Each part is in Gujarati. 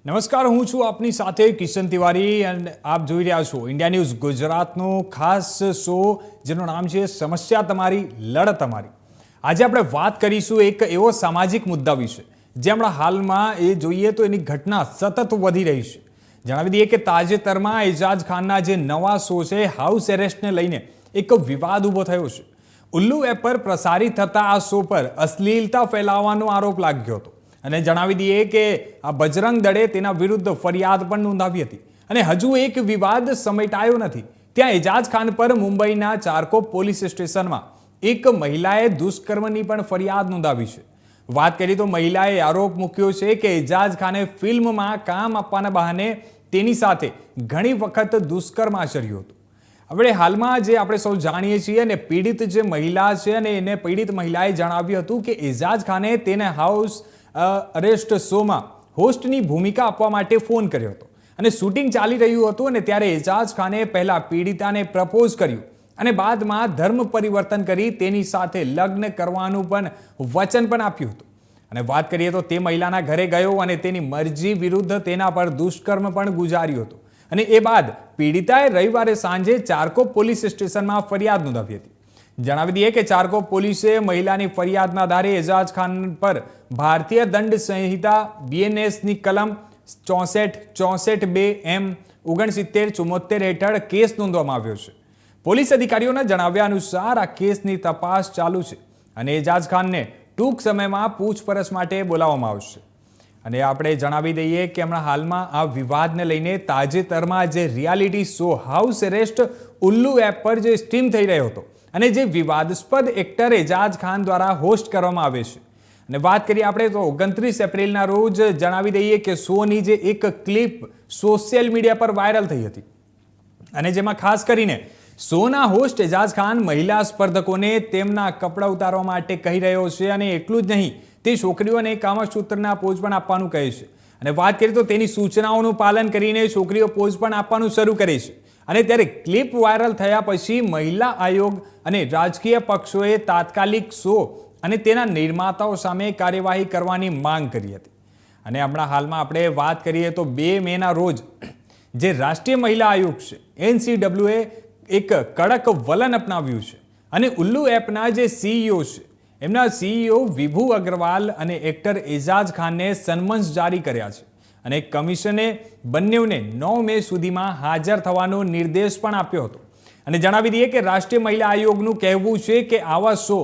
નમસ્કાર, હું છું આપની સાથે કિશન તિવારી અને આપ જોઈ રહ્યા છો ઇન્ડિયા ન્યૂઝ ગુજરાતનો ખાસ શો જેનું નામ છે સમસ્યા તમારી લડત અમારી। આજે આપણે વાત કરીશું એક એવો સામાજિક મુદ્દા વિશે જે હમણાં હાલમાં એ જોઈએ તો એની ઘટના સતત વધી રહી છે। જણાવી દઈએ કે તાજેતરમાં એજાજ ખાનના જે નવા શો છે હાઉસ એરેસ્ટને લઈને એક વિવાદ ઊભો થયો છે। ઉલ્લુ એપ પર પ્રસારિત થતા આ શો પર અશ્લીલતા ફેલાવવાનો આરોપ લાગ્યો હતો અને જણાવી દઈએ કે આ બજરંગ દળે તેના વિરુદ્ધ ફરિયાદ પણ નોંધાવી હતી અને હજુ એક વિવાદ સમેટાયો નથી। ત્યાં એજાજ ખાન પર મુંબઈના ચારકોપ પોલીસ સ્ટેશનમાં એક મહિલાએ દુષ્કર્મની પણ ફરિયાદ નોંધાવી છે। વાત કરીએ તો મહિલાએ આરોપ મૂક્યો છે કે એજાજ ખાને ફિલ્મમાં કામ આપવાના બહાને તેની સાથે ઘણી વખત દુષ્કર્મ આચર્યું હતું। હવે હાલમાં જે આપણે સૌ જાણીએ છીએ અને પીડિત જે મહિલા છે અને એને પીડિત મહિલાએ જણાવ્યું હતું કે એજાજ ખાને તેને હાઉસ અરેસ્ટ શોમાં હોસ્ટની ભૂમિકા આપવા માટે ફોન કર્યો હતો અને શૂટિંગ ચાલી રહ્યું હતું અને ત્યારે એજાજ ખાને પહેલા પીડિતાને પ્રપોઝ કર્યું અને બાદમાં ધર્મ પરિવર્તન કરી તેની સાથે લગ્ન કરવાનું પણ વચન પણ આપ્યું હતું। અને વાત કરીએ તો તે મહિલાના ઘરે ગયો અને તેની મરજી વિરુદ્ધ તેના પર દુષ્કર્મ પણ ગુજાર્યું હતું અને એ બાદ પીડિતાએ રવિવારે સાંજે ચારકોપ પોલીસ સ્ટેશનમાં ફરિયાદ નોંધાવી હતી। જણાવી દઈએ કે ચારકોપ પોલીસે મહિલાની ફરિયાદના આધારે એજાજ ખાન પર ભારતીય દંડ સંહિતા બીએનએસની કલમ 64(2)M 69(74) હેઠળ કેસ નોંધવામાં આવ્યો છે। પોલીસ અધિકારીઓના જણાવ્યા અનુસાર આ કેસની તપાસ ચાલુ છે અને એજાજ ખાનને ટૂંક સમયમાં પૂછપરછ માટે બોલાવવામાં આવશે। અને આપણે જણાવી દઈએ કે હમણાં હાલમાં આ વિવાદને લઈને તાજેતરમાં જે reality show house arrest Ullu app પર જે સ્ટ્રીમ થઈ રહ્યો હતો અને જે વિવાદાસ્પદ એક્ટર એજાજ ખાન દ્વારા હોસ્ટ કરવામાં આવે છે અને વાત કરીએ આપણે તો 29 એપ્રિલના રોજ જણાવી દઈએ કે શોની જે એક ક્લિપ સોશિયલ મીડિયા પર વાયરલ થઈ હતી અને જેમાં ખાસ કરીને શોના હોસ્ટ એજાજ ખાન મહિલા સ્પર્ધકોને તેમના કપડાં ઉતારવા માટે કહી રહ્યો છે અને એટલું જ નહીં તે છોકરીઓને કામસૂત્રના પોઝ પણ આપવાનું કહે છે અને વાત કરીએ તો તેની સૂચનાઓનું પાલન કરીને છોકરીઓ પોઝ પણ આપવાનું શરૂ કરે છે। અને ત્યારે ક્લિપ વાયરલ થયા પછી મહિલા આયોગ અને રાજકીય પક્ષોએ તાત્કાલિક શો અને તેના નિર્માતાઓ સામે કાર્યવાહી કરવાની માંગ કરી હતી અને હમણાં હાલમાં આપણે વાત કરીએ તો 2 મેના રોજ જે રાષ્ટ્રીય મહિલા આયોગ છે NCWએ એક કડક વલણ અપનાવ્યું છે અને ઉલ્લુ એપના જે સીઈઓ છે એમના સીઈઓ વિભુ અગ્રવાલ અને એક્ટર એજાજ ખાનને સમન્સ જારી કર્યા છે અને કમિશને બંનેઓને 9 મે સુધીમાં હાજર થવાનો નિર્દેશ પણ આપ્યો હતો અને જણાવી દઈએ કે રાષ્ટ્રીય મહિલા આયોગનું કહેવું છે કે આવા શો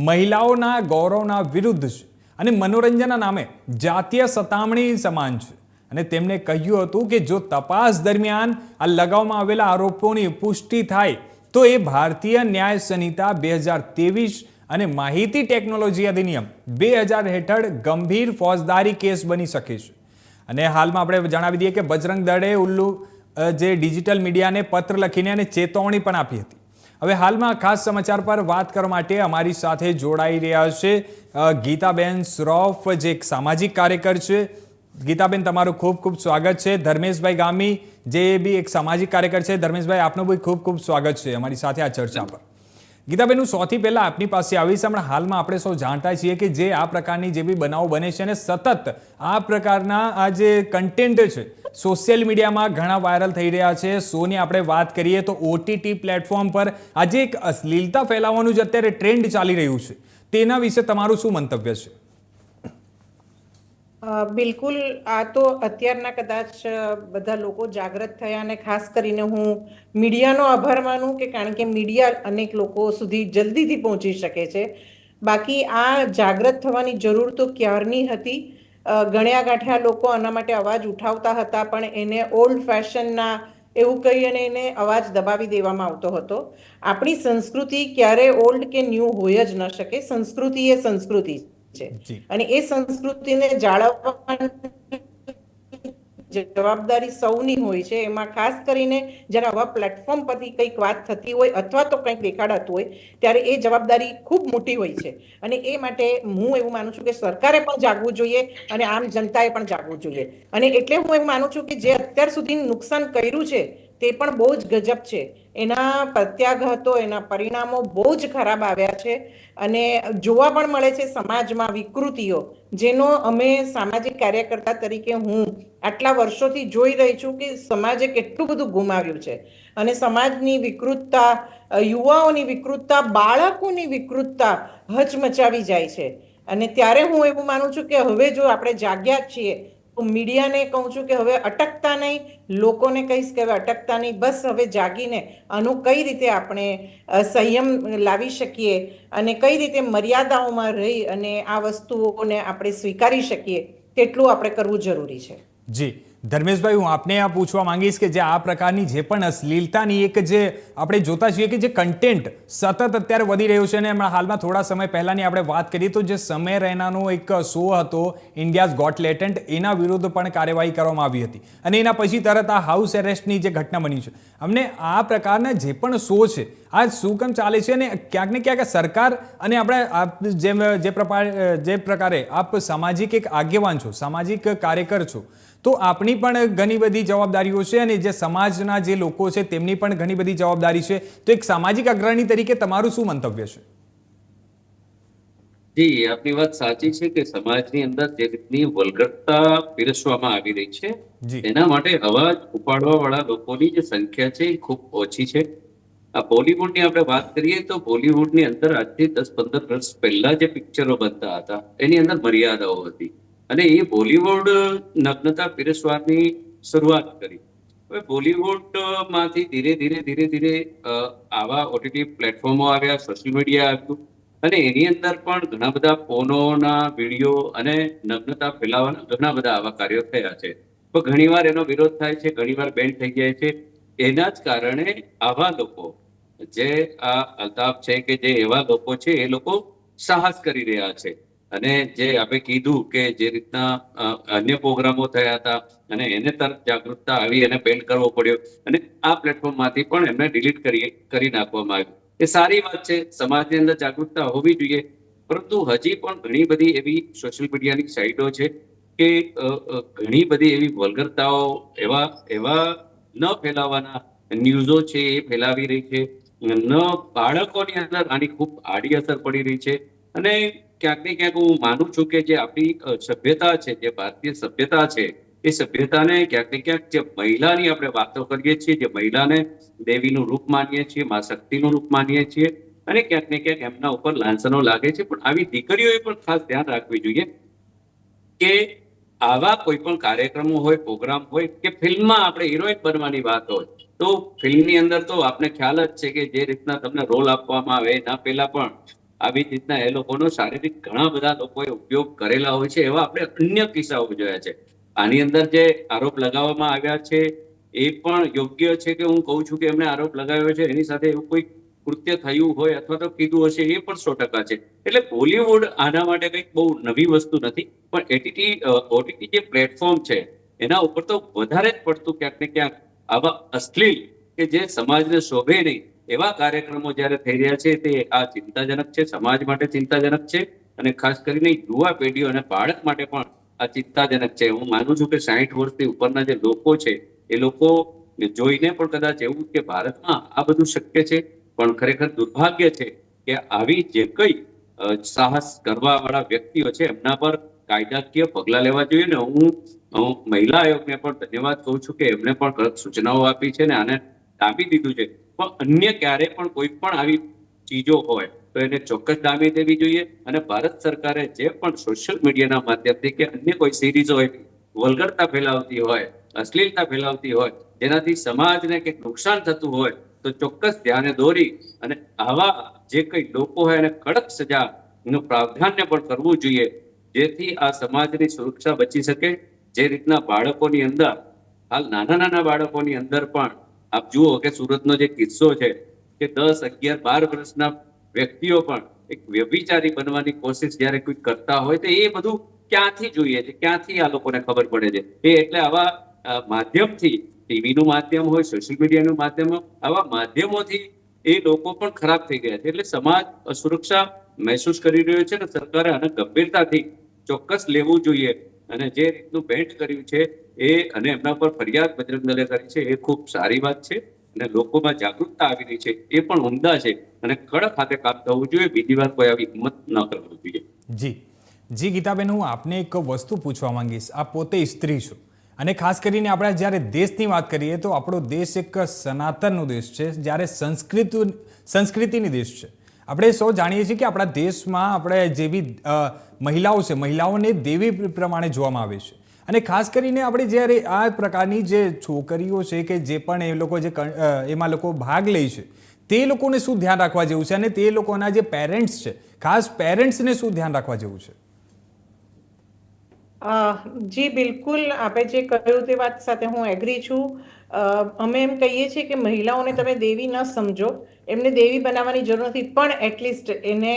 મહિલાઓના ગૌરવના વિરુદ્ધ છે અને મનોરંજનના નામે જાતીય સતામણી સમાન છે અને તેમણે કહ્યું હતું કે જો તપાસ દરમિયાન આ લગાવવામાં આવેલા આરોપોની પુષ્ટિ થાય તો એ ભારતીય ન્યાય સંહિતા 2023 અને માહિતી ટેકનોલોજી અધિનિયમ 2000 હેઠળ ગંભીર ફોજદારી કેસ બની શકે છે। અને હાલમાં આપણે જણાવી દઈએ કે બજરંગ દળે ઉલ્લુ જે ડિજિટલ મીડિયાને પત્ર લખીને અને ચેતવણી પણ આપી હતી। હવે હાલમાં ખાસ સમાચાર પર વાત કરવા માટે અમારી સાથે જોડાઈ રહ્યા છે ગીતાબેન શ્રોફ જે એક સામાજિક કાર્યકર છે। ગીતાબેન, તમારું ખૂબ ખૂબ સ્વાગત છે। ધર્મેશભાઈ ગામી જે બી એક સામાજિક કાર્યકર છે, ધર્મેશભાઈ આપનું બી ખૂબ ખૂબ સ્વાગત છે અમારી સાથે આ ચર્ચા પર। ગીતાબેન, હું સૌથી પહેલા આપની પાસે આવીશ। હમણાં હાલમાં આપણે સૌ જાણતા છીએ કે જે આ પ્રકારની જે બી બનાવો બને છે અને સતત આ પ્રકારના આ જે કન્ટેન્ટ છે સોશિયલ મીડિયામાં ઘણા વાયરલ થઈ રહ્યા છે। શોની આપણે વાત કરીએ તો OTT પ્લેટફોર્મ પર આજે એક અશ્લીલતા ફેલાવવાનું જે અત્યારે ટ્રેન્ડ ચાલી રહ્યું છે તેના વિશે તમારું શું મંતવ્ય છે? બિલકુલ, આ તો અત્યારના કદાચ બધા લોકો જાગૃત થયા અને ખાસ કરીને હું મીડિયાનો આભાર માનું કે કારણ કે મીડિયા અનેક લોકો સુધી જલ્દીથી પહોંચી શકે છે। બાકી આ જાગૃત થવાની જરૂર તો ક્યારની હતી। ગણ્યા ગાંઠ્યા લોકો આના માટે અવાજ ઉઠાવતા હતા પણ એને ઓલ્ડ ફેશનના એવું કહી અને એને અવાજ દબાવી દેવામાં આવતો હતો। આપણી સંસ્કૃતિ ક્યારે ઓલ્ડ કે ન્યૂ હોય જ ન શકે। સંસ્કૃતિ એ સંસ્કૃતિ છે અને એ સંસ્કૃતિને જાળવવાની જવાબદારી સૌની હોય છે। એમાં ખાસ કરીને જ્યારે આવા પ્લેટફોર્મ પરથી કંઈક વાત થતી હોય અથવા તો કંઈક દેખાડાતું હોય ત્યારે એ જવાબદારી ખૂબ મોટી હોય છે અને એ માટે હું એવું માનું છું કે સરકારે પણ જાગવું જોઈએ અને આમ જનતાએ પણ જાગવું જોઈએ। અને એટલે હું એવું માનું છું કે જે અત્યાર સુધી નુકસાન કર્યું છે તે પણ બહુ જ ગજબ છે. એના પ્રત્યાઘાતો, એના પરિણામો બહુ જ ખરાબ આવ્યા છે અને જોવા પણ મળે છે સમાજમાં વિકૃતિઓ, જેનો અમે સામાજિક કાર્યકર્તા તરીકે હું આટલા વર્ષોથી જોઈ રહી છું કે સમાજે કેટલું બધું ગુમાવ્યું છે. અને સમાજની વિકૃતતા, યુવાઓની વિકૃતતા, બાળકોની વિકૃતતા હચમચાવી જાય છે. અને ત્યારે હું એવું માનું છું કે હવે જો આપણે જાગ્યા જ છીએ તો મીડિયાને કહું છું કે હવે અટકતા નહીં, લોકોને કહીશ કે હવે અટકતા નહીં, બસ હવે જાગીને આનું કઈ રીતે આપણે સંયમ લાવી શકીએ અને કઈ રીતે મર્યાદાઓમાં રહી અને આ વસ્તુઓને આપણે સ્વીકારી શકીએ તેટલું આપણે કરવું જરૂરી છે. જી ધર્મેશભાઈ, હું આપને આ પૂછવા માંગીશ કે જે આ પ્રકારની જે પણ અશ્લીલતાની એક જે આપણે જોતા છીએ કે જે કન્ટેન્ટ સતત અત્યારે વધી રહ્યું છે, અને હમણાં હાલમાં થોડા સમય પહેલાની આપણે વાત કરીએ તો જે સમય રૈનાનો એક શો હતો ઇન્ડિયાઝ ગોટ લેટેન્ટ, એના વિરુદ્ધ પણ કાર્યવાહી કરવામાં આવી હતી અને એના પછી તરત આ હાઉસ એરેસ્ટની જે ઘટના બની છે. અમને આ પ્રકારના જે પણ શો છે આ શું કેમ ચાલે છે, અને ક્યાંક ને ક્યાંક સરકાર અને આપણે જે પ્રકારે આપ સામાજિક એક આગેવાન છો, સામાજિક કાર્યકર છો, તો આપની પણ ઘણી બધી જવાબદારીઓ છે અને જે સમાજના જે લોકો છે તેમની પણ ઘણી બધી જવાબદારી છે. તો એક સામાજિક અગ્રણી તરીકે તમારું શું મંતવ્ય છે? જી, આપની વાત સાચી છે કે સમાજની અંદર જે રીતની વલ્ગરતા પીરસવામાં આવી રહી છે એના માટે અવાજ ઉપાડવા વાળા લોકોની જે સંખ્યા છે એ ખૂબ ઓછી છે. આ બોલિવૂડની આપણે વાત કરીએ તો બોલિવૂડની અંદર આજથી 10-15 વર્ષ પહેલા જે પિક્ચરો બનતા હતા એની અંદર મર્યાદાઓ હતી અને એ બોલિવૂડ નગ્નતા પીરસવાની શરૂઆત કરી. હવે બોલિવૂડ માંથી ધીરે ધીરે આવા ઓટીટી પ્લેટફોર્મો આવ્યા, સોશિયલ મીડિયા આવ્યું અને એની અંદર પણ ઘણા બધા પોર્નોના વિડીયો અને નગ્નતા ફેલાવવાના ઘણા બધા આવા કાર્યો થયા છે. તો ઘણીવાર એનો વિરોધ થાય છે, ઘણીવાર બેન થઈ જાય છે. એના જ કારણે આવા લોકો જે આ અલ્તાફ છે કે જે એવા લોકો છે એ લોકો સાહસ કરી રહ્યા છે. અને જે આપણે કીધું કે જે રીતના અન્ય પ્રોગ્રામો થયા હતા અને એને તરફ જાગૃતતા આવી અને બેન કરવો પડ્યો અને આ પ્લેટફોર્મમાંથી પણ એમને ડિલીટ કરી નાખવામાં આવ્યું. એ સારી વાત છે, સમાજની અંદર જાગૃતતા હોવી જોઈએ, પરંતુ હજી પણ ઘણી બધી એવી સોશિયલ મીડિયાની સાઇટો છે કે ઘણી બધી એવી વલ્ગરતાઓ, એવા ન ફેલાવાના ન્યૂઝો છે એ ફેલાવી રહી છે. બાળકોની અંદર આની ખૂબ આડી અસર પડી રહી છે અને ક્યાંક ને ક્યાંક હું માનું છું કે જે આપણી સભ્યતા છે, જે ભારતીય સભ્યતા છે, એ સભ્યતાને ક્યાંક ને ક્યાંક જે મહિલાની આપણે વાતો કરીએ છીએ, જે મહિલાને દેવીનું રૂપ માનીએ છીએ, મા શક્તિનું રૂપ માનીએ છીએ અને ક્યાંક ને ક્યાંક એમના ઉપર લાંછનો લાગે છે. પણ આવી દીકરીઓએ પણ ખાસ ધ્યાન રાખવી જોઈએ કે આવા કોઈ પણ કાર્યક્રમો હોય, પ્રોગ્રામ હોય કે ફિલ્મમાં આપણે હિરોઈન બનવાની વાત હોય તો ફિલ્મની અંદર તો આપને ખ્યાલ જ છે કે જે રીતના તમને રોલ આપવામાં આવે એના પહેલા પણ આવી રીતના એ લોકોનો શારીરિક ઘણા બધા લોકોએ ઉપયોગ કરેલા હોય છે. એવા આપણે અન્ય કિસ્સાઓ જોયા છે. આની અંદર જે આરોપ લગાવવામાં આવ્યા છે એ પણ યોગ્ય છે કે હું કહું છું કે એમને આરોપ લગાવ્યો છે એની સાથે એવું કોઈ કૃત્ય થયું હોય અથવા તો કીધું હશે એ પણ 100% છે. એટલે બોલિવૂડ આના માટે કંઈક બહુ નવી વસ્તુ નથી, પણ ઓટીટી જે પ્લેટફોર્મ છે એના ઉપર તો વધારે જ પડતું ક્યાંક ને ક્યાંક આવા અશ્લીલ કે જે સમાજને શોભે નહીં એવા કાર્યક્રમો જ્યારે થઈ રહ્યા છે તે આ ચિંતાજનક છે, સમાજ માટે ચિંતાજનક છે અને ખાસ કરીને યુવા પેઢીઓ અને બાળક માટે પણ આ ચિંતાજનક છે. હું માનું છું કે 60 વર્ષથી ઉપરના જે લોકો છે એ લોકો જોઈને પણ કદાચ એવું કે ભારતમાં આ બધું શક્ય છે, પણ ખરેખર દુર્ભાગ્ય છે કે આવી જે કઈ સાહસ કરવા વાળા વ્યક્તિઓ છે એમના પર કાયદાકીય પગલા લેવા જોઈએ. ને હું મહિલા આયોગને પણ ધન્યવાદ કહું છું કે એમને પણ કડક સૂચનાઓ આપી છે ને આને ડામી દીધું છે. પણ અન્ય ક્યારે પણ કોઈ પણ આવી ચીજો હોય તો એને ચોક્કસ ડામી દેવી જોઈએ અને ભારત સરકારે જે પણ સોશિયલ મીડિયાના માધ્યમથી કે અન્ય કોઈ સિરીઝ હોય વલ્ગરતા ફેલાવતી હોય, અશ્લીલતા ફેલાવતી હોય, જેનાથી સમાજને કંઈક નુકસાન થતું હોય તો ચોક્કસ ધ્યાને દોરી અને આવા જે કઈ લોકો હોય એને કડક સજાનું પ્રાવધાન્ય પણ કરવું જોઈએ, જેથી આ સમાજની સુરક્ષા બચી શકે. જે રીતના બાળકોની અંદર હાલ નાના બાળકોની અંદર પણ આપ જુઓ કે સુરતનો જે કિસ્સો છે કે 10, 11, 12 વર્ષના વ્યક્તિઓ પણ એક વ્યભિચારી બનવાની કોશિશ જ્યારે કોઈ કરતા હોય તો એ બધું ક્યાંથી જોઈએ છે, ક્યાંથી આ લોકોને ખબર પડે છે? એટલે આવા માધ્યમથી, ટીવીનું માધ્યમ હોય, સોશિયલ મીડિયાનું માધ્યમ હોય, આવા માધ્યમોથી એ લોકો પણ ખરાબ થઈ ગયા છે. એટલે સમાજ અસુરક્ષા મહેસૂસ કરી રહ્યો છે અને સરકારે આને ગંભીરતાથી ચોક્કસ લેવું જોઈએ અને જે રીતનું પેન્ટ કર્યું છે એ અને એમના પર ફરિયાદ બજરંગ દળે કરી છે એ ખૂબ સારી વાત છે અને લોકોમાં જાગૃતતા આવી રહી છે એ પણ ઉમદા છે અને કડક હાથે કામ થવું જોઈએ. બીજી વાર કોઈ આવી હિંમત ન કરવી જોઈએ. જી ગીતાબેન, હું આપને એક વસ્તુ પૂછવા માંગીશ. આપ પોતે સ્ત્રી છો અને ખાસ કરીને આપણે જ્યારે દેશની વાત કરીએ તો આપણો દેશ એક સનાતનનો દેશ છે, જ્યારે સંસ્કૃતિની દેશ છે. આપણે સૌ જાણીએ છીએ કે આપણા દેશમાં આપણે જેવી મહિલાઓ છે, મહિલાઓને દેવી પ્રમાણે જોવામાં આવે છે. અને ખાસ કરીને આપણે જ્યારે આ પ્રકારની જે છોકરીઓ છે કે જે પણ એ લોકો જે એમાં લોકો ભાગ લે છે, તે લોકોને શું ધ્યાન રાખવા જેવું છે અને તે લોકોના જે પેરેન્ટ્સ છે, ખાસ પેરેન્ટ્સને શું ધ્યાન રાખવા જેવું છે? જી બિલકુલ, આપે જે કહ્યું તે વાત સાથે હું એગ્રી છું. અમે એમ કહીએ છીએ કે મહિલાઓને તમે દેવી ન સમજો, એમને દેવી બનાવવાની જરૂર નથી, પણ એટલીસ્ટ એને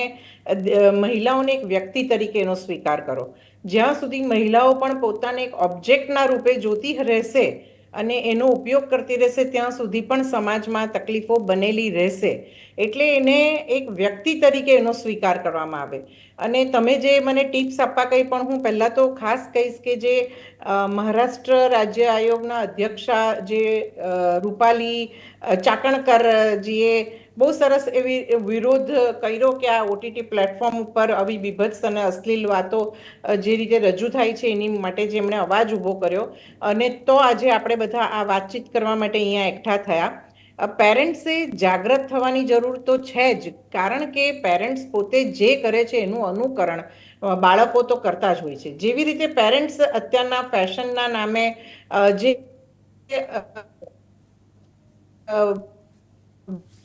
મહિલાઓને એક વ્યક્તિ તરીકે એનો સ્વીકાર કરો. જ્યાં સુધી મહિલાઓ પણ પોતાને એક ઓબ્જેક્ટના રૂપે જોતી રહેશે અને એનો ઉપયોગ કરતી રહેશે ત્યાં સુધી પણ સમાજમાં તકલીફો બનેલી રહેશે. એટલે એને એક વ્યક્તિ તરીકે એનો સ્વીકાર કરવામાં આવે. અને તમે જે મને ટિપ્સ આપવા કહી, પણ હું પહેલાં તો ખાસ કહીશ કે જે મહારાષ્ટ્ર રાજ્ય આયોગના અધ્યક્ષા જે રૂપાલી ચાકણકરજીએ બહુ સરસ એવી વિરોધ કર્યો કે આ ઓટીટી પ્લેટફોર્મ ઉપર આવી બીભત્સ અને અશ્લીલ વાતો જે રીતે રજૂ થાય છે એની માટે જેમણે અવાજ ઊભો કર્યો, અને તો આજે આપણે બધા આ વાતચીત કરવા માટે અહીંયા એકઠા થયા. પેરેન્ટ્સે જાગૃત થવાની જરૂર તો છે જ, કારણ કે પેરેન્ટ્સ પોતે જે કરે છે એનું અનુકરણ બાળકો તો કરતા જ હોય છે. જેવી રીતે પેરેન્ટ્સ અત્યારના ફેશનના નામે જે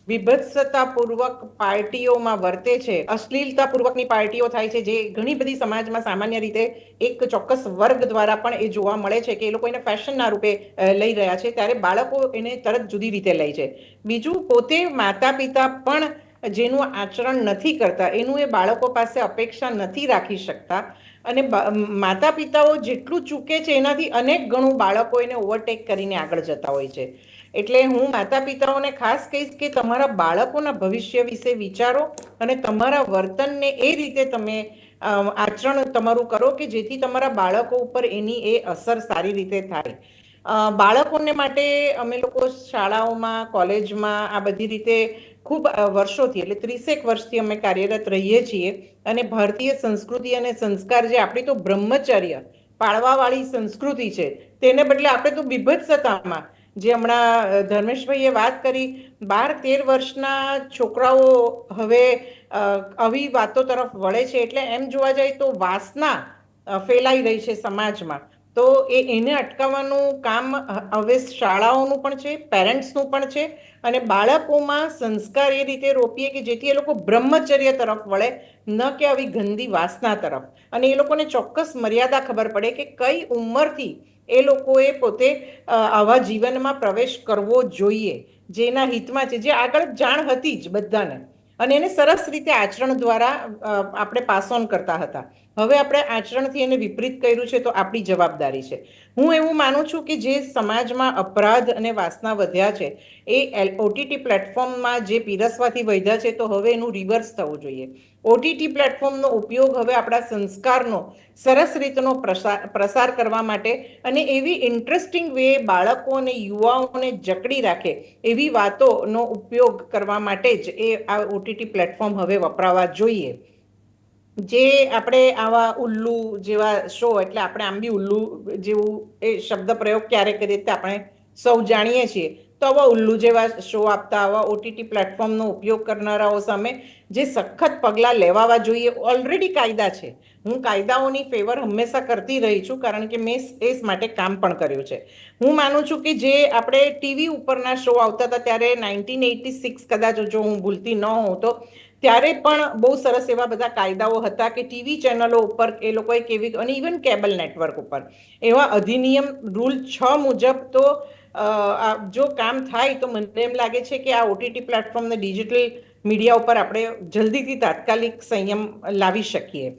વિભત્સતાપૂર્વક પાર્ટીઓમાં વર્તે છે, અશ્લીલતાપૂર્વકની પાર્ટીઓ થાય છે, જે ઘણી બધી સમાજમાં સામાન્ય રીતે એક ચોક્કસ વર્ગ દ્વારા પણ એ જોવા મળે છે કે એ લોકો એને ફેશનના રૂપે લઈ રહ્યા છે, ત્યારે બાળકો એને તરત જુદી રીતે લે છે. બીજું, પોતે માતા પિતા પણ જેનું આચરણ નથી કરતા એનું એ બાળકો પાસે અપેક્ષા નથી રાખી શકતા, અને માતા પિતાઓ જેટલું ચૂકે છે એનાથી અનેક ગણું બાળકો એને ઓવરટેક કરીને આગળ જતા હોય છે. એટલે હું માતા પિતાઓને ખાસ કહીશ કે તમારા બાળકોના ભવિષ્ય વિશે વિચારો અને તમારા વર્તનને એ રીતે તમે આચરણ તમારું કરો કે જેથી તમારા બાળકો ઉપર એની એ અસર સારી રીતે થાય. બાળકોને માટે અમે લોકો શાળાઓમાં, કોલેજમાં આ બધી રીતે ખૂબ વર્ષોથી, એટલે 30 વર્ષથી અમે કાર્યરત રહીએ છીએ. અને ભારતીય સંસ્કૃતિ અને સંસ્કાર, જે આપણી તો બ્રહ્મચર્ય પાળવાવાળી સંસ્કૃતિ છે, તેને બદલે આપણે તો બીભત્સતામાં, જે હમણાં ધર્મેશભાઈએ વાત કરી, 12-13 વર્ષના છોકરાઓ હવે આવી વાતો તરફ વળે છે. એટલે એમ જોવા જાય તો વાસના ફેલાઈ રહી છે સમાજમાં. તો એને અટકાવવાનું કામ હવે શાળાઓનું પણ છે, પેરેન્ટ્સનું પણ છે, અને બાળકોમાં સંસ્કાર એ રીતે રોપીએ કે જેથી એ લોકો બ્રહ્મચર્ય તરફ વળે, ન કે આવી ગંદી વાસના તરફ. અને એ લોકોને ચોક્કસ મર્યાદા ખબર પડે કે કઈ ઉંમરથી એ લોકોએ પોતે આવા જીવનમાં પ્રવેશ કરવો જોઈએ, જેના હિતમાં છે, જે આગળ જાણ હતી જ બધાને, અને એને સરસ રીતે આચરણ દ્વારા આપણે પાસ ઓન કરતા હતા. હવે આપણે આચરણથી એને વિપરીત કર્યું છે, તો આપણી જવાબદારી છે. હું એવું માનું છું કે જે સમાજમાં અપરાધ અને વાસના વધ્યા છે એ ઓટીટી પ્લેટફોર્મમાં જે પીરસવાથી વધ્યા છે, તો હવે એનું રિવર્સ થવું જોઈએ. ઓટીટી પ્લેટફોર્મનો ઉપયોગ હવે આપણા સંસ્કારનો સરસ રીતનો પ્રસાર કરવા માટે અને એવી ઇન્ટરેસ્ટિંગ વે બાળકો અને યુવાઓને જકડી રાખે એવી વાતોનો ઉપયોગ કરવા માટે જ એ આ ઓટીટી પ્લેટફોર્મ હવે વપરાવા જોઈએ. જે આપણે આવા ઉલ્લુ જેવા શો, એટલે આપણે આમ બી ઉલ્લુ જેવું એ શબ્દ પ્રયોગ ક્યારે કરીએ તે આપણે સૌ જાણીએ છીએ, તો આવા ઉલ્લુ જેવા શો આપતા આવા ઓટીટી પ્લેટફોર્મનો ઉપયોગ કરનારાઓ સામે જે સખત પગલાં લેવાવા જોઈએ. ઓલરેડી કાયદા છે, હું કાયદાઓની ફેવર હંમેશા કરતી રહી છું, કારણ કે મેં એ માટે કામ પણ કર્યું છે. હું માનું છું કે જે આપણે ટીવી ઉપરના શો આવતા હતા ત્યારે 1986 કદાચ, જો હું ભૂલતી ન હોઉં તો, ત્યારે પણ બહુ સરસ એવા બધા કાયદાઓ હતા કે ટીવી ચેનલો ઉપર એ લોકોએ કેવી, અને ઇવન કેબલ નેટવર્ક ઉપર એવા અધિનિયમ રૂલ 6 મુજબ તો જો કામ થાય તો મને એમ લાગે છે કે આ ઓટીટી પ્લેટફોર્મને ડિજિટલ મીડિયા ઉપર આપણે જલ્દીથી તાત્કાલિક સંયમ લાવી શકીએ.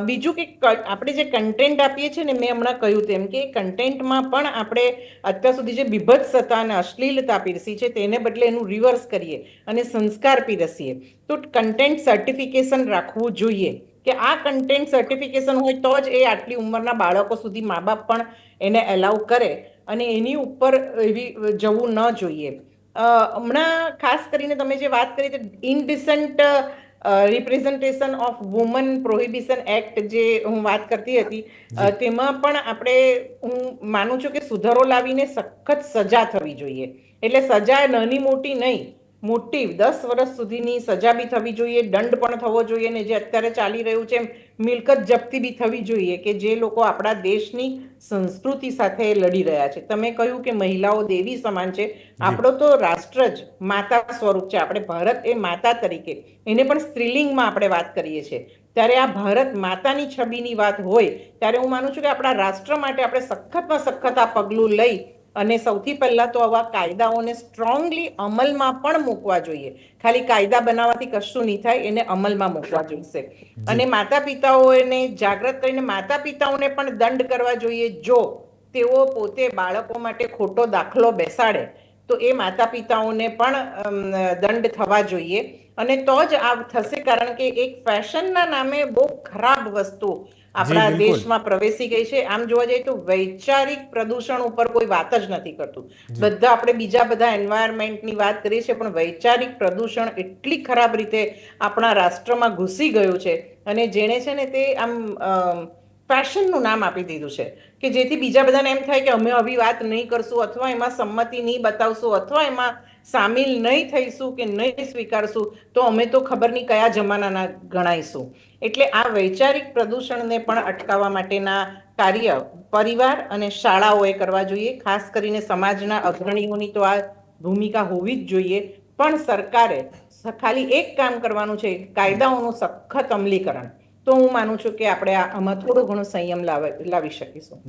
બીજું કે આપણે જે કન્ટેન્ટ આપીએ છીએ ને, મેં હમણાં કહ્યું તેમ કે કન્ટેન્ટમાં પણ આપણે અત્યાર સુધી જે બીભત્સતા અને અશ્લીલતા પીરસી છે તેને બદલે એનું રિવર્સ કરીએ અને સંસ્કાર પીરસીએ. તો કન્ટેન્ટ સર્ટિફિકેશન રાખવું જોઈએ કે આ કન્ટેન્ટ સર્ટિફિકેશન હોય તો જ એ આટલી ઉંમરના બાળકો સુધી મા બાપ પણ એને એલાઉ કરે અને એની ઉપર એવી જવું ન જોઈએ. હમણાં ખાસ કરીને તમે જે વાત કરી તે indecent representation of woman prohibition act જે હું વાત કરતી હતી, તેમાં પણ હું માનું છું કે સુધારો લાવીને સખત સજા થવી જોઈએ. એટલે સજા નાની મોટી નહીં, મોટી 10 વર્ષ સુધીની સજા બી થવી જોઈએ, દંડ પણ થવો જોઈએ, ને જે અત્યારે ચાલી રહ્યું છે મિલકત જપ્તી બી થવી જોઈએ કે જે લોકો આપણા દેશની સંસ્કૃતિ સાથે લડી રહ્યા છે. તમે કહ્યું કે મહિલાઓ દેવી સમાન છે, આપણો તો રાષ્ટ્ર જ માતા સ્વરૂપ છે. આપણે ભારત એ માતા તરીકે, એને પણ સ્ત્રીલિંગમાં આપણે વાત કરીએ છીએ, ત્યારે આ ભારત માતાની છબીની વાત હોય ત્યારે હું માનું છું કે આપણા રાષ્ટ્ર માટે આપણે સખતમાં સખત આ પગલું લઈ અને સૌથી પહેલા તો આવા કાયદાઓને સ્ટ્રોંગલી અમલમાં પણ મૂકવા જોઈએ. ખાલી કાયદા બનાવવાથી કશું નહીં થાય, એને અમલમાં મૂકવા જોઈશે. અને માતા પિતાઓને જાગૃત કરીને માતા પિતાઓને પણ દંડ કરવા જોઈએ જો તેઓ પોતે બાળકો માટે ખોટો દાખલો બેસાડે તો એ માતા પિતાઓને પણ દંડ થવા જોઈએ. અને તો જ આ થશે, કારણ કે એક ફેશનના નામે બહુ ખરાબ વસ્તુ આપણા દેશમાં પ્રવેશી ગઈ છે. આમ જોવા જઈએ તો વૈચારિક પ્રદૂષણ ઉપર કોઈ વાત જ નથી કરતું. બધા આપણે બીજા બધા એન્વાયરમેન્ટની વાત કરીએ છીએ, પણ વૈચારિક પ્રદૂષણ એટલી ખરાબ રીતે આપણા રાષ્ટ્રમાં ઘૂસી ગયું છે અને જેણે છે ને તે આમ ફેશનનું નામ આપી દીધું છે કે જેથી બીજા બધાને એમ થાય કે અમે આવી વાત નહીં કરશું, અથવા એમાં સંમતિ નહીં બતાવશું, અથવા એમાં સામેલ નહીં થઈશું કે નહીં સ્વીકારશું તો અમે તો ખબર નહીં કયા જમાનાના ગણાઈશું. એટલે આ વૈચારિક પ્રદૂષણને પણ અટકાવવા માટેના કાર્ય પરિવાર અને શાળાઓએ કરવા જોઈએ. ખાસ કરીને સમાજના અગ્રણીઓની તો આ ભૂમિકા હોવી જ જોઈએ. પણ સરકારે ખાલી એક કામ કરવાનું છે, કાયદાઓનું સખત અમલીકરણ. તો હું માનું છું કે આપણે આમાં થોડો ઘણો સંયમ લાવી શકીશું.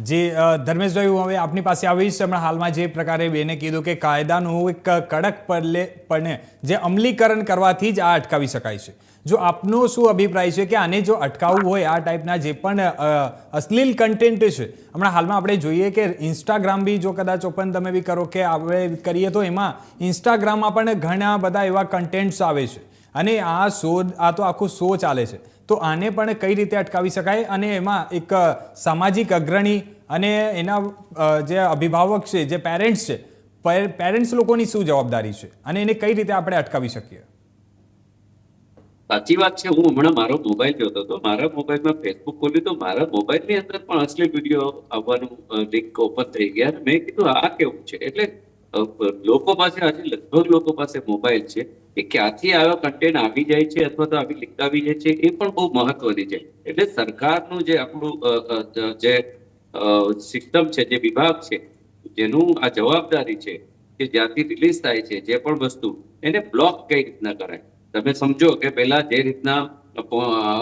જી ધર્મેશભાઈ, હું હવે આપની પાસે આવીશ. હમણાં હાલમાં જે પ્રકારે બેને કીધું કે કાયદાનું એક કડકપણે જે અમલીકરણ કરવાથી જ આ અટકાવી શકાય છે, જો આપનો શું અભિપ્રાય છે કે આને જો અટકાવવું હોય, આ ટાઈપના જે પણ અશ્લીલ કન્ટેન્ટ છે, હમણાં હાલમાં આપણે જોઈએ કે ઇન્સ્ટાગ્રામ બી જો કદાચ ઓપન તમે બી કરો કે આપણે કરીએ તો એમાં ઇન્સ્ટાગ્રામમાં પણ ઘણા બધા એવા કન્ટેન્ટ્સ આવે છે અને આ તો આખું શો ચાલે છે. તો આને પણ કઈ રીતે અટકાવી શકાય અને એમાં એક સામાજિક અગ્રણી અને એના જે અભિભાવક છે, જે પેરેન્ટ્સ છે, પેરેન્ટ્સ લોકોની શું જવાબદારી છે અને એને કઈ રીતે આપણે અટકાવી શકીએ? સાચી વાત છે. હું હમણાં મારો મોબાઈલ જોતો હતો, મારા મોબાઈલમાં ફેસબુક ખોલ્યું તો મારા મોબાઈલની અંદર પણ અશ્લીલ વિડીયો આવવાનું લિંક ઓપન થઈ ગયા. મેં કીધું આ કેવું છે? એટલે લોકો પાસે આજે લગભગ લોકો પાસે મોબાઈલ છે, એ ક્યાંથી આવા કન્ટેન્ટ આવી જાય છે અથવા તો આવી લિંક આવી જાય છે એ પણ બહુ મહત્વની છે. એટલે સરકારનું જે આપણું જે સિસ્ટમ છે, જે વિભાગ છે, જેનું આ જવાબદારી છે કે જ્યાંથી રિલીઝ થાય છે જે પણ વસ્તુ, એને બ્લોક કઈ રીતના કરાય. તમે સમજો કે પહેલા જે રીતના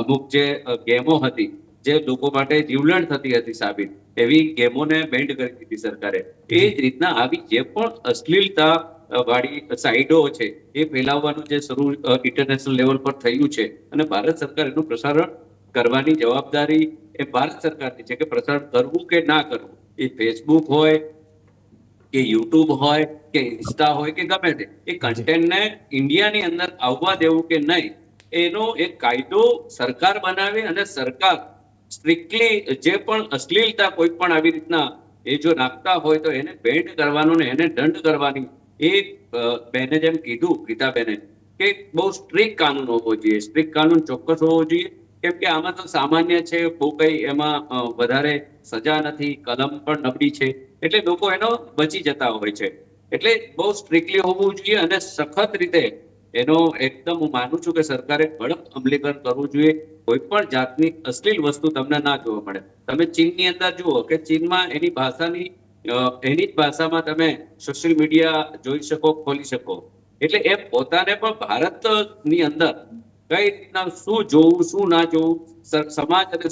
અમુક જે ગેમો હતી જે લોકો માટે જીવલેણ થતી હતી સાબિત, એવી ગેમોને બેન્ડ કરી દીધી સરકારે. એ જ રીતના આવી જે પણ અશ્લીલતા વાળી સાઇટો છે એ ફેલાવવાનું જે શરૂ ઇન્ટરનેશનલ લેવલ પર થયું છે અને ભારત સરકાર એનું પ્રસારણ કરવાની જવાબદારી એ ભારત સરકારની છે કે પ્રસારણ કરવું કે ના કરવું. એ ફેસબુક હોય કે યુટ્યુબ હોય કે ઇન્સ્ટા હોય કે ગમે તે, એ કન્ટેન્ટને ઇન્ડિયાની અંદર આવવા દેવું કે નહીં, એનો એક કાયદો સરકાર બનાવે અને સરકાર સ્ટ્રિક્ટલી જે પણ અશ્લીલતા કોઈ પણ આવી રીતના એ જો નાખતા હોય તો એને બેન્ડ કરવાનો ને એને દંડ કરવાની. એ બેને જેમ કીધું, ગીતાબેને, કે બહુ સ્ટ્રિક્ટ કાનૂન હોવો જોઈએ, સ્ટ્રિક્ટ કાનૂન ચોક્કસ હોવો જોઈએ. કેમ કે આમાં તો સામાન્ય છે, બહુ કઈ એમાં વધારે સજા નથી, કલમ પણ નબળી છે, એટલે લોકો એનો બચી જતા હોય છે. એટલે બહુ સ્ટ્રિક્ટલી હોવું જોઈએ અને સખત રીતે એનો એકદમ હું માનું છું કે સરકારે કડક અમલીકરણ કરવું જોઈએ. કોઈ પણ જાતની અશ્લીલ વસ્તુ તમને ના જોવા મળે. તમે ચીનની અંદર જુઓ કે ચીનમાં એની જ ભાષામાં તમે સોશિયલ મીડિયા જોઈ શકો, ખોલી શકો. એટલે એ પોતાને પણ ભારતની અંદર કઈ રીતના શું જોવું, શું ના જોવું, સમાજ અને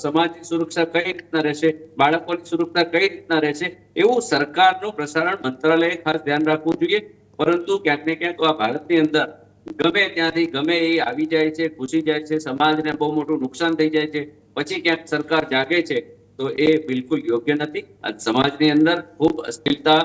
સમાજની સુરક્ષા કઈ રીતના રહેશે, બાળકોની સુરક્ષા કઈ રીતના રહેશે, એવું સરકારનું પ્રસારણ મંત્રાલયે ખાસ ધ્યાન રાખવું જોઈએ. પરંતુ ક્યાંક ને ક્યાંક આ ભારતની અંદર ગમે ત્યાંથી ગમે એ આવી જાય છે, ઘૂસી જાય છે, સમાજને બહુ મોટું નુકસાન થઈ જાય છે, પછી ક્યાંક સરકાર જાગે છે, તો એ બિલકુલ યોગ્ય નથી. આ સમાજની અંદર ખૂબ અશ્લીલતા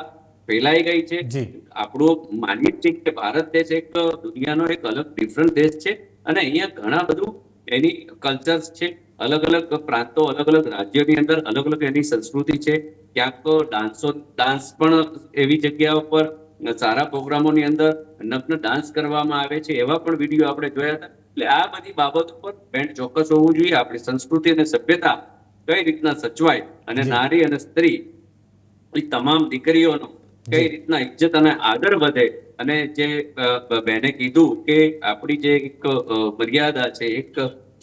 ફેલાઈ ગઈ છે. આપણું માનીએ છીએ કે ભારત દેશ એક દુનિયાનો એક અલગ ડિફરન્ટ દેશ છે અને અહીંયા ઘણા બધું એની કલ્ચર્સ છે, અલગ અલગ પ્રાંતો, અલગ અલગ રાજ્યોની અંદર અલગ અલગ એની સંસ્કૃતિ છે. ક્યાંક તો ડાન્સ પણ એવી જગ્યાઓ પર સારા પ્રોગ્રામોની અંદર નગ્ન ડાન્સ કરવામાં આવે છે, એવા પણ વિડીયો આપણે જોયા હતા. એટલે આ બધી બાબતો પર બેન્ડ ચોક્કસ હોવું જોઈએ. આપણી સંસ્કૃતિ અને સભ્યતા કઈ રીતના સચવાય અને નારી અને સ્ત્રી એ તમામ દીકરીઓનો કઈ રીતના ઇજ્જત અને આદર વધે. અને જે બેને કીધું કે આપણી જે એક મર્યાદા છે, એક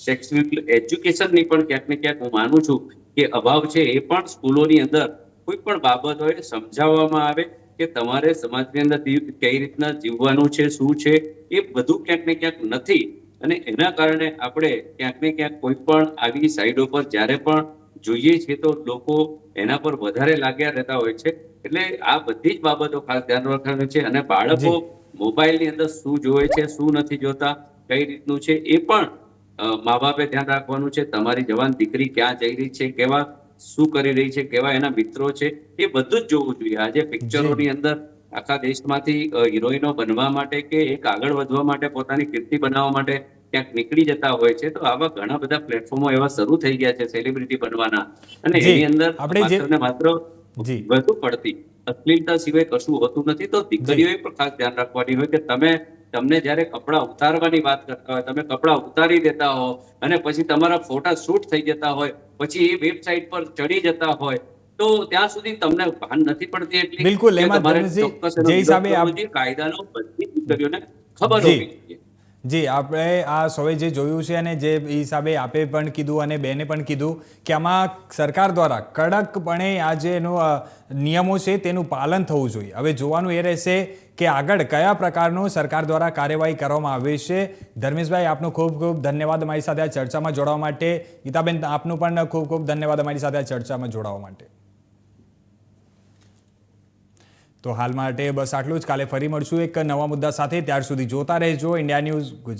સેક્સ્યુઅલ એજ્યુકેશનની પણ ક્યાંક ને ક્યાંક હું માનું છું કે અભાવ છે, એ પણ સ્કૂલોની અંદર કોઈ પણ બાબત હોય સમજાવવામાં આવે કે તમારે સમાજની અંદર કઈ રીતના જીવવાનું છે, શું છે, એ બધું ક્યાંક ને ક્યાંક નથી. અને એના કારણે આપણે ક્યાંક ને ક્યાંક કોઈ પણ આવી સાઈડો પર જ્યારે પણ જોઈએ છીએ તો લોકો એના પર વધારે લાગ્યા રહેતા હોય છે. એટલે આ બધી જ બાબતો ખાસ ધ્યાન રાખવાની છે. અને બાળકો મોબાઈલની અંદર શું જોવે છે, શું નથી જોતા, કઈ રીતનું છે, એ પણ મા બાપે ધ્યાન રાખવાનું છે. તમારી જવાન દીકરી ક્યાં જઈ રહી છે, કેવા શું કરી રહી છે, કેવા એના મિત્રો છે, એ બધું જ જોવું જોઈએ. આજે પિક્ચરોની અંદર આખા દેશમાંથી હિરોઈનો બનવા માટે કે એક આગળ વધવા માટે, પોતાની કીર્તિ બનાવવા માટે ક્યાંક નીકળી જતા હોય છે. તો આવા ઘણા બધા પ્લેટફોર્મો એવા શરૂ થઈ ગયા છે સેલિબ્રિટી બનવાના, અને એની અંદર માત્ર ને માત્ર વધુ પડતી અશ્લીલતા સિવાય કશું હોતું નથી. તો દીકરીઓએ પણ ખાસ ધ્યાન રાખવાની હોય કે તમને જ્યારે કપડાં ઉતારવાની વાત કરતા હોય, તમે કપડાં ઉતારી દેતા હો અને પછી તમારા ફોટા શૂટ થઈ જતા હોય, પછી એ વેબસાઇટ પર ચડી જતા હોય, તો ત્યાં સુધી તમને ભાન નથી પડતી. એટલી બિલકુલ, એમાં ચોક્કસ જે હિસાબે કાયદાનો બધી દીકરીઓને ખબર હોવી જોઈએ. જી, આપણે આ સૌએ જે જોયું છે અને જે હિસાબે આપે પણ કીધું અને બેને પણ કીધું કે આમાં સરકાર દ્વારા કડકપણે આ જે એનું નિયમો છે તેનું પાલન થવું જોઈએ. હવે જોવાનું એ રહેશે કે આગળ કયા પ્રકારનું સરકાર દ્વારા કાર્યવાહી કરવામાં આવે છે. ધર્મેશભાઈ, આપનો ખૂબ ખૂબ ધન્યવાદ અમારી સાથે આ ચર્ચામાં જોડાવા માટે. ગીતાબેન, આપનું પણ ખૂબ ખૂબ ધન્યવાદ અમારી સાથે આ ચર્ચામાં જોડાવા માટે. તો હાલ માટે બસ આટલું જ. કાલે ફરી મળશું એક નવા મુદ્દા સાથે. ત્યાર સુધી જોતા રહેજો ઇન્ડિયા ન્યૂઝ ગુજરાત.